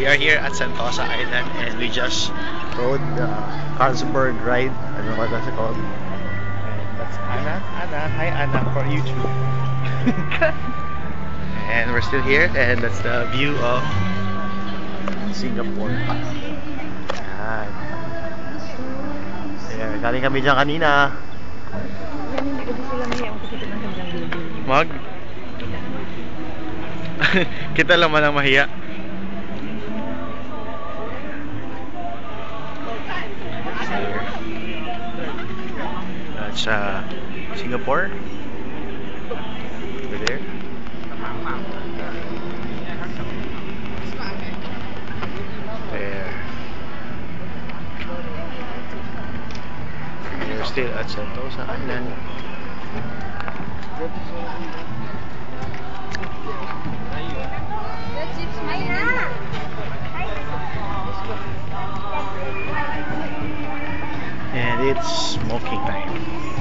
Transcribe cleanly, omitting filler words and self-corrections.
We are here at Sentosa Island and we just rode the Carlsberg ride. I don't know what that's called. And that's Anna. Anna. Hi Anna for YouTube. And we're still here and that's the view of Singapore. Yan. Ayan, galing kami dyan kanina. Yan, hindi kasi sila mahiyang kasi ng kanilang building. Mag? Kita lang man ang mahiya. That's Singapore. Over there. There. We're still at Sentosa Island. And it's smoking time.